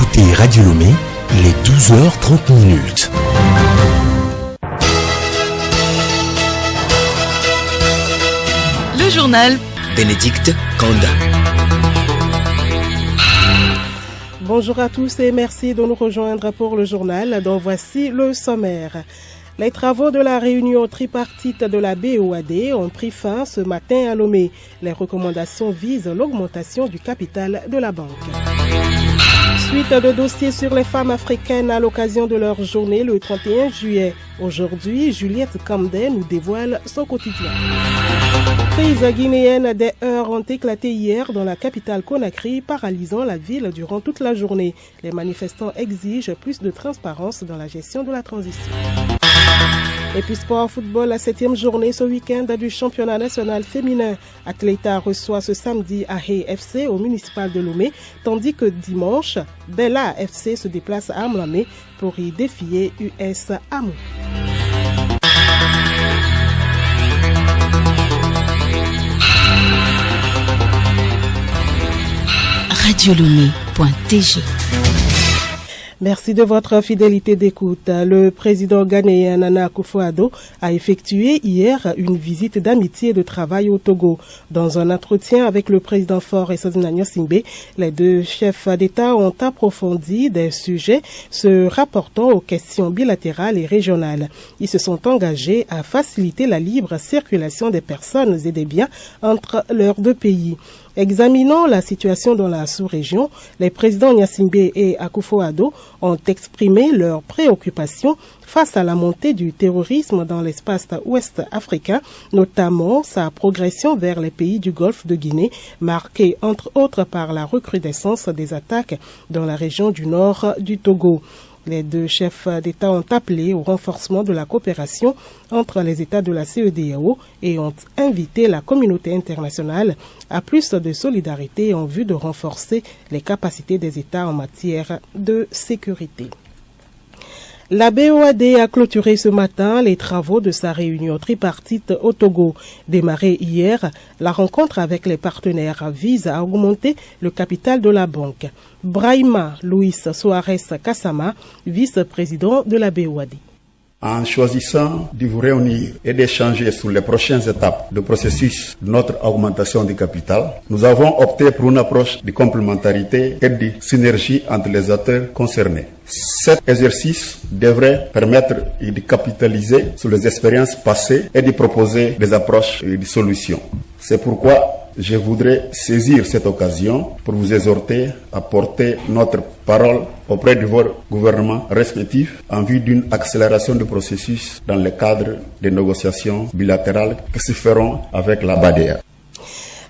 écoutez Radio Lomé, il est 12h30. Le journal Bénédicte Kanda. Bonjour à tous et merci de nous rejoindre pour le journal dont voici le sommaire. Les travaux de la réunion tripartite de la BOAD ont pris fin ce matin à Lomé. Les recommandations visent l'augmentation du capital de la banque. Suite de dossiers sur les femmes africaines à l'occasion de leur journée le 31 juillet. Aujourd'hui, Juliette Camden nous dévoile son quotidien. Crise guinéenne, des heurts ont éclaté hier dans la capitale Conakry, paralysant la ville durant toute la journée. Les manifestants exigent plus de transparence dans la gestion de la transition. Et puis sport football, la 7e journée ce week-end du championnat national féminin. Atleta reçoit ce samedi Ahé FC au municipal de Lomé, tandis que dimanche, Bella FC se déplace à Amlamé pour y défier US Amou. radiolomé.tg. Merci de votre fidélité d'écoute. Le président ghanéen Nana Akufo-Addo a effectué hier une visite d'amitié et de travail au Togo. Dans un entretien avec le président Faure Essoufou Gnassingbé, les deux chefs d'État ont approfondi des sujets se rapportant aux questions bilatérales et régionales. Ils se sont engagés à faciliter la libre circulation des personnes et des biens entre leurs deux pays. Examinant la situation dans la sous-région, les présidents Gnassingbé et Akufo-Addo ont exprimé leurs préoccupations face à la montée du terrorisme dans l'espace ouest africain, notamment sa progression vers les pays du Golfe de Guinée, marquée entre autres par la recrudescence des attaques dans la région du nord du Togo. Les deux chefs d'État ont appelé au renforcement de la coopération entre les États de la CEDEAO et ont invité la communauté internationale à plus de solidarité en vue de renforcer les capacités des États en matière de sécurité. La BOAD a clôturé ce matin les travaux de sa réunion tripartite au Togo. Démarrée hier, la rencontre avec les partenaires vise à augmenter le capital de la banque. Brahima Luis Suarez Kassama, vice-président de la BOAD. En choisissant de vous réunir et d'échanger sur les prochaines étapes du processus de notre augmentation du capital, nous avons opté pour une approche de complémentarité et de synergie entre les acteurs concernés. Cet exercice devrait permettre de capitaliser sur les expériences passées et de proposer des approches et des solutions. C'est pourquoi je voudrais saisir cette occasion pour vous exhorter à porter notre parole auprès de vos gouvernements respectifs en vue d'une accélération du processus dans le cadre des négociations bilatérales qui se feront avec la BADEA.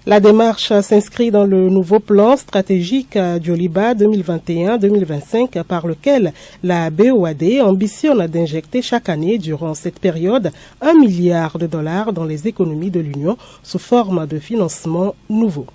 La démarche s'inscrit dans le nouveau plan stratégique Djoliba 2021-2025 par lequel la BOAD ambitionne d'injecter chaque année durant cette période $1 milliard dans les économies de l'Union sous forme de financement nouveau.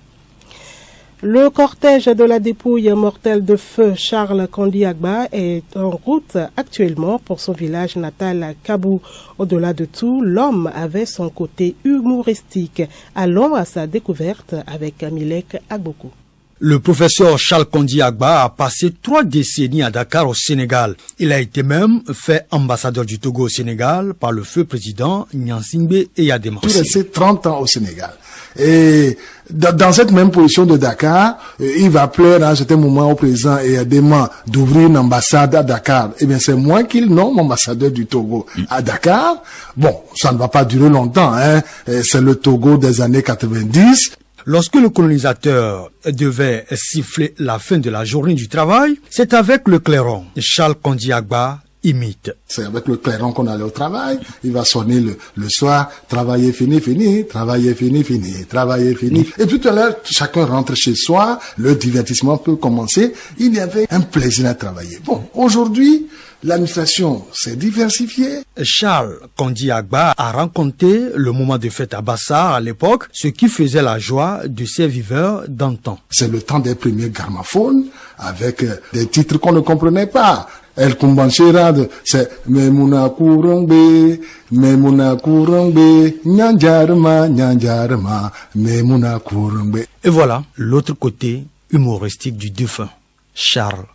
Le cortège de la dépouille mortelle de feu Charles Kondi Agba est en route actuellement pour son village natal à Kabou. Au-delà de tout, l'homme avait son côté humoristique. Allons à sa découverte avec Milek Agbokou. Le professeur Charles Kondi Agba a passé 3 décennies à Dakar au Sénégal. Il a été même fait ambassadeur du Togo au Sénégal par le feu président Gnassingbé Eyadema. Il est resté 30 ans au Sénégal. Et dans cette même position de Dakar, il va plaire à un certain moment au président Eyadema d'ouvrir une ambassade à Dakar. Eh bien, c'est moi qui le nomme ambassadeur du Togo à Dakar. Bon, ça ne va pas durer longtemps, hein. C'est le Togo des années 90. Lorsque le colonisateur devait siffler la fin de la journée du travail, c'est avec le clairon. Charles Kondi Agba imite. C'est avec le clairon qu'on allait au travail. Il va sonner le soir. Travailler fini, fini. Travailler fini, fini. Travailler fini. Et tout à l'heure, chacun rentre chez soi. Le divertissement peut commencer. Il y avait un plaisir à travailler. Bon, aujourd'hui, l'administration s'est diversifiée. Charles Kondi Agba a rencontré le moment de fête à Bassar à l'époque, ce qui faisait la joie de ses viveurs d'antan. C'est le temps des premiers gramophones avec des titres qu'on ne comprenait pas. El Kumbanchirad, c'est Memuna Kurangbe, Memuna Kurangbe, Nyanjarma, Nyanjarma, Memuna Kurangbe. Et voilà l'autre côté humoristique du défunt, Charles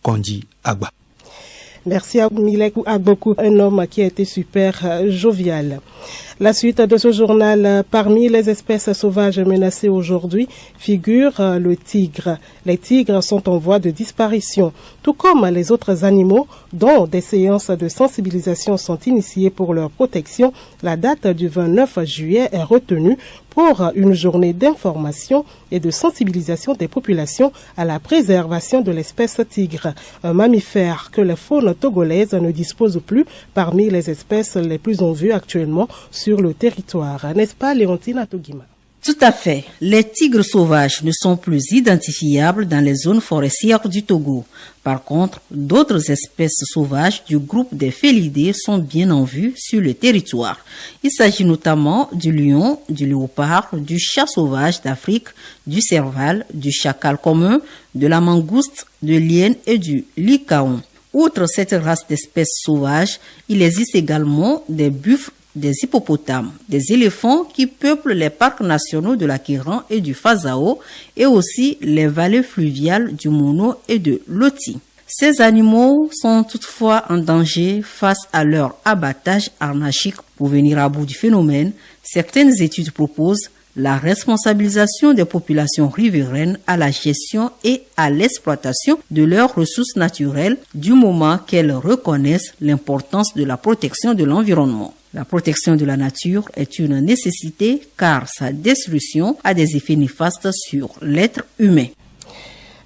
Kondi Agba. Merci à Milek Agbokou, un homme qui a été super jovial. La suite de ce journal, parmi les espèces sauvages menacées aujourd'hui, figure le tigre. Les tigres sont en voie de disparition, tout comme les autres animaux dont des séances de sensibilisation sont initiées pour leur protection. La date du 29 juillet est retenue pour une journée d'information et de sensibilisation des populations à la préservation de l'espèce tigre, un mammifère que les faunes togolaises ne disposent plus parmi les espèces les plus en vue actuellement sur le territoire. N'est-ce pas, Léontine Atogima? Tout à fait. Les tigres sauvages ne sont plus identifiables dans les zones forestières du Togo. Par contre, d'autres espèces sauvages du groupe des félidés sont bien en vue sur le territoire. Il s'agit notamment du lion, du léopard, du chat sauvage d'Afrique, du serval, du chacal commun, de la mangouste, de l'hyène et du lycaon. Outre cette race d'espèces sauvages, il existe également des buffles, des hippopotames, des éléphants qui peuplent les parcs nationaux de l'Akiran et du Fazao et aussi les vallées fluviales du Mono et de l'Oti. Ces animaux sont toutefois en danger face à leur abattage anarchique. Pour venir à bout du phénomène, certaines études proposent la responsabilisation des populations riveraines à la gestion et à l'exploitation de leurs ressources naturelles du moment qu'elles reconnaissent l'importance de la protection de l'environnement. La protection de la nature est une nécessité car sa destruction a des effets néfastes sur l'être humain.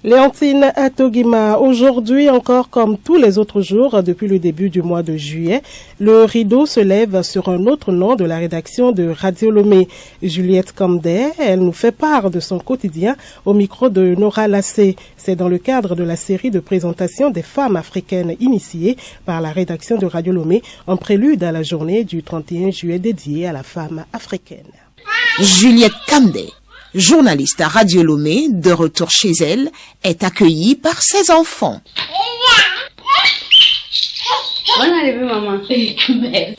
Léontine Atogima, aujourd'hui encore comme tous les autres jours depuis le début du mois de juillet, le rideau se lève sur un autre nom de la rédaction de Radio Lomé. Juliette Kamdé, elle nous fait part de son quotidien au micro de Nora Lassé. C'est dans le cadre de la série de présentation des femmes africaines initiées par la rédaction de Radio Lomé en prélude à la journée du 31 juillet dédiée à la femme africaine. Juliette Kamdé, journaliste à Radio Lomé, de retour chez elle, est accueillie par ses enfants.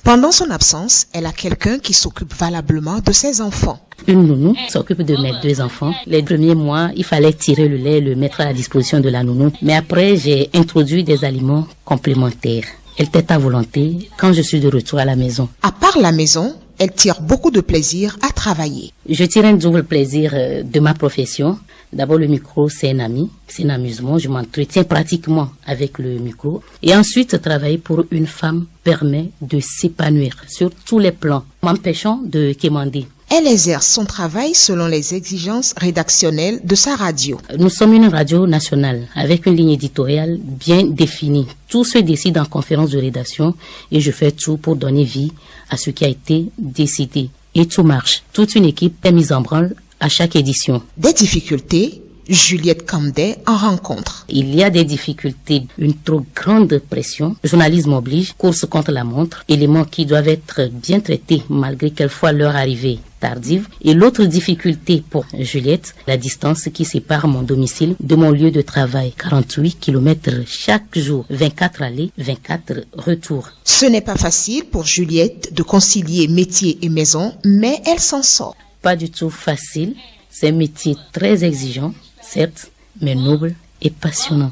Pendant son absence, elle a quelqu'un qui s'occupe valablement de ses enfants. Une nounou s'occupe de mes deux enfants. Les premiers mois, il fallait tirer le lait et le mettre à la disposition de la nounou. Mais après, j'ai introduit des aliments complémentaires. Elle tète à volonté quand je suis de retour à la maison. À part la maison, elle tire beaucoup de plaisir à travailler. Je tire un double plaisir de ma profession. D'abord, le micro, c'est un ami, c'est un amusement. Je m'entretiens pratiquement avec le micro. Et ensuite, travailler pour une femme permet de s'épanouir sur tous les plans, m'empêchant de quémander. Elle exerce son travail selon les exigences rédactionnelles de sa radio. Nous sommes une radio nationale avec une ligne éditoriale bien définie. Tout se décide en conférence de rédaction et je fais tout pour donner vie à ce qui a été décidé. Et tout marche. Toute une équipe est mise en branle à chaque édition. Des difficultés, Juliette Kamdé en rencontre. Il y a des difficultés, une trop grande pression. Le journalisme oblige, course contre la montre, éléments qui doivent être bien traités malgré quelquefois leur arrivée tardive. Et l'autre difficulté pour Juliette, la distance qui sépare mon domicile de mon lieu de travail. 48 km chaque jour, 24 allées, 24 retours. Ce n'est pas facile pour Juliette de concilier métier et maison, mais elle s'en sort. Pas du tout facile. C'est un métier très exigeant, certes, mais noble et passionnant.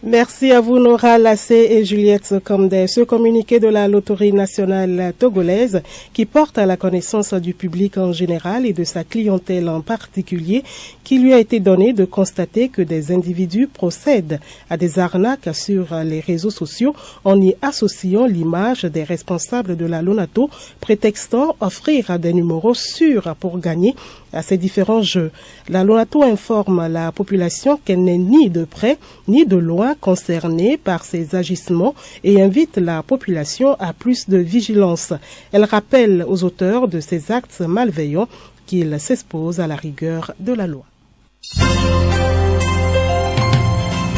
Merci à vous Nora Lassé et Juliette Kamdé. Ce communiqué de la Loterie nationale togolaise qui porte à la connaissance du public en général et de sa clientèle en particulier, qui lui a été donné de constater que des individus procèdent à des arnaques sur les réseaux sociaux en y associant l'image des responsables de la Lonato, prétextant offrir des numéros sûrs pour gagner à ces différents jeux. La Lonato informe la population qu'elle n'est ni de près ni de loin concernée par ces agissements et invite la population à plus de vigilance. Elle rappelle aux auteurs de ces actes malveillants qu'ils s'exposent à la rigueur de la loi.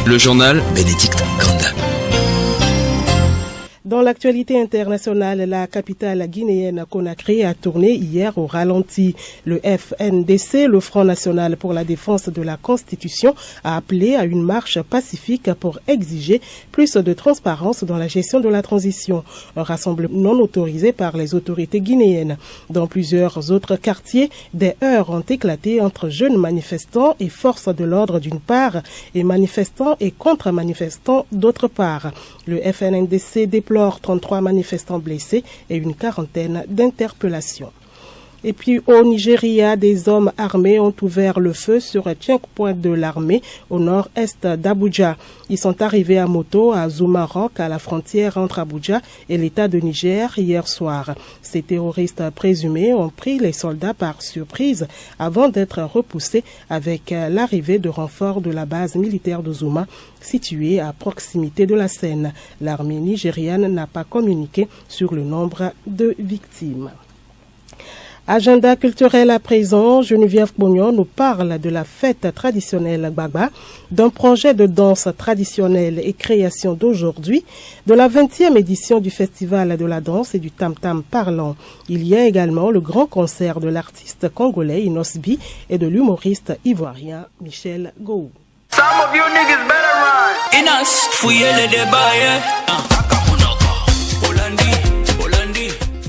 Le journal Bénédicte Kanda. Dans l'actualité internationale, la capitale guinéenne Conakry a tourné hier au ralenti. Le FNDC, le Front National pour la Défense de la Constitution, a appelé à une marche pacifique pour exiger plus de transparence dans la gestion de la transition. Un rassemblement non autorisé par les autorités guinéennes. Dans plusieurs autres quartiers, des heurts ont éclaté entre jeunes manifestants et forces de l'ordre d'une part et manifestants et contre-manifestants d'autre part. Le FNDC déplore 33 manifestants blessés et une quarantaine d'interpellations. Et puis au Nigeria, des hommes armés ont ouvert le feu sur un checkpoint de l'armée au nord-est d'Abuja. Ils sont arrivés à moto à Zoumarok, à la frontière entre Abuja et l'État de Niger hier soir. Ces terroristes présumés ont pris les soldats par surprise avant d'être repoussés avec l'arrivée de renforts de la base militaire de Zouma, située à proximité de la Seine. L'armée nigériane n'a pas communiqué sur le nombre de victimes. Agenda culturel à présent, Geneviève Pognon nous parle de la fête traditionnelle Gbagba, d'un projet de danse traditionnelle et création d'aujourd'hui, de la 20e édition du Festival de la danse et du tam-tam parlant. Il y a également le grand concert de l'artiste congolais Inosbi et de l'humoriste ivoirien Michel Gou.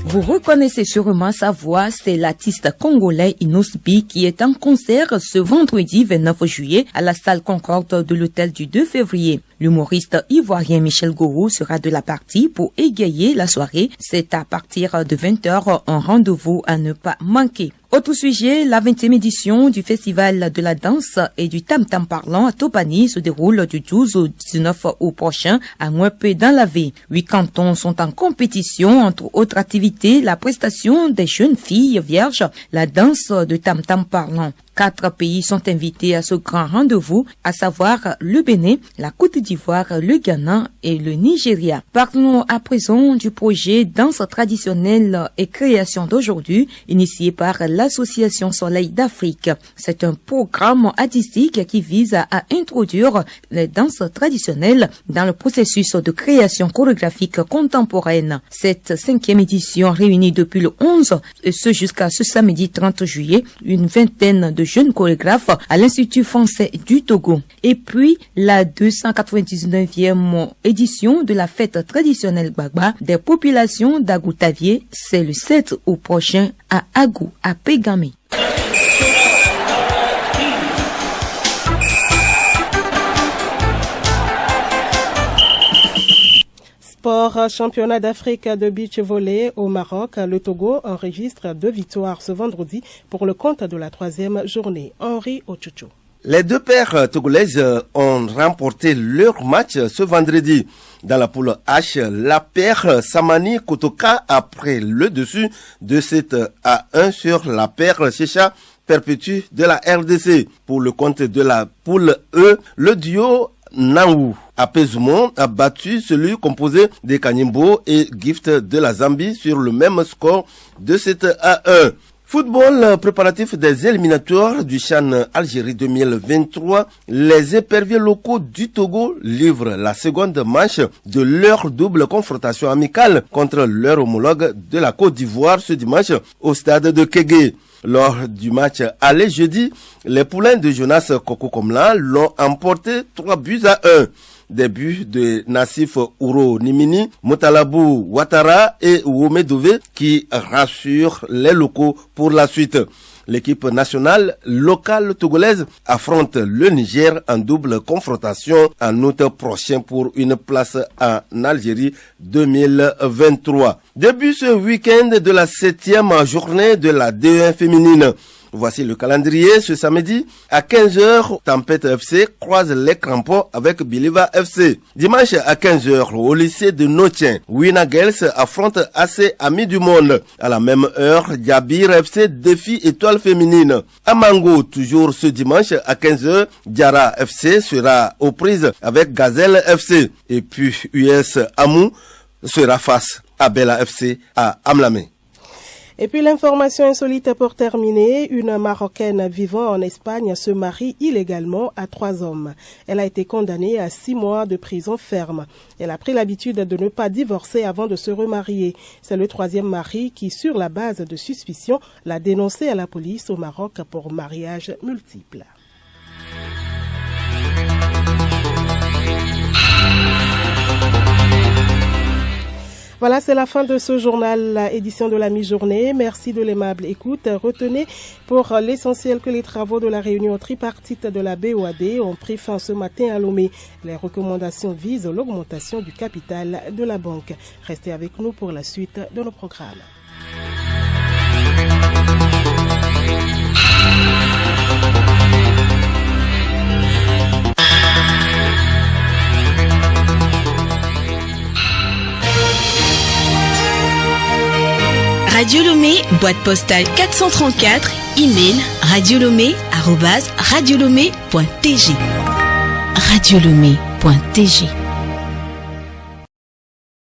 Vous reconnaissez sûrement sa voix, c'est l'artiste congolais Inosbi qui est en concert ce vendredi 29 juillet à la salle Concorde de l'hôtel du 2 février. L'humoriste ivoirien Michel Gourou sera de la partie pour égayer la soirée. C'est à partir de 20h, un rendez-vous à ne pas manquer. Autre sujet, la 20e édition du Festival de la danse et du tam-tam parlant à Topani se déroule du 12 au 19 août prochain à Mouepé dans la V. 8 cantons sont en compétition, entre autres activités, la prestation des jeunes filles vierges, la danse de tam-tam parlant. 4 pays sont invités à ce grand rendez-vous, à savoir le Bénin, la Côte d'Ivoire, le Ghana et le Nigeria. Parlons à présent du projet Danse traditionnelle et création d'aujourd'hui, initié par l'Association Soleil d'Afrique. C'est un programme artistique qui vise à introduire les danses traditionnelles dans le processus de création chorégraphique contemporaine. Cette 5e édition réunit depuis le 11 et ce jusqu'à ce samedi 30 juillet une vingtaine de jeunes chorégraphes à l'Institut français du Togo. Et puis, la 299e édition de la fête traditionnelle Gbagba des populations d'Agou-Tavier, c'est le 7 août prochain à Agou, à Pégamé. Sport, championnat d'Afrique de beach volley au Maroc, le Togo enregistre 2 victoires ce vendredi pour le compte de la 3e journée. Henri Ochuchu. Les 2 paires togolaises ont remporté leur match ce vendredi. Dans la poule H, la paire Samani Kotoka a pris le dessus de 7-1 sur la paire Checha Perpétue de la RDC. Pour le compte de la poule E, le duo Naou Apezoumon a battu celui composé de Kanyimbo et Gift de la Zambie sur le même score de 7-1. Football préparatif des éliminatoires du CHAN Algérie 2023, les éperviers locaux du Togo livrent la seconde manche de leur double confrontation amicale contre leur homologue de la Côte d'Ivoire ce dimanche au stade de Kégué. Lors du match aller jeudi, les poulains de Jonas Koko-Komla l'ont emporté 3-1. Des buts de Nassif Ouro Nimini, Motalabou Ouattara et Womedove qui rassurent les locaux pour la suite. L'équipe nationale locale togolaise affronte le Niger en double confrontation en août prochain pour une place en Algérie 2023. Début ce week-end de la 7e journée de la D1 féminine. Voici le calendrier. Ce samedi, à 15h, Tempête FC croise les crampons avec Biliva FC. Dimanche à 15h, au lycée de Notien, Wina Girls affronte AC Amis du Monde. À la même heure, Diabir FC défie Étoile Féminine. À Mango, toujours ce dimanche à 15h, Diara FC sera aux prises avec Gazelle FC. Et puis US Amou sera face à Bella FC à Amlamé. Et puis l'information insolite pour terminer, une Marocaine vivant en Espagne se marie illégalement à 3 hommes. Elle a été condamnée à 6 mois de prison ferme. Elle a pris l'habitude de ne pas divorcer avant de se remarier. C'est le 3e mari qui, sur la base de suspicion, l'a dénoncé à la police au Maroc pour mariage multiple. Voilà, c'est la fin de ce journal, édition de la mi-journée. Merci de l'aimable écoute. Retenez pour l'essentiel que les travaux de la réunion tripartite de la BOAD ont pris fin ce matin à Lomé. Les recommandations visent l'augmentation du capital de la banque. Restez avec nous pour la suite de nos programmes. Radio Lomé, boîte postale 434, email radiolomé@radiolomé.tg. radiolomé.tg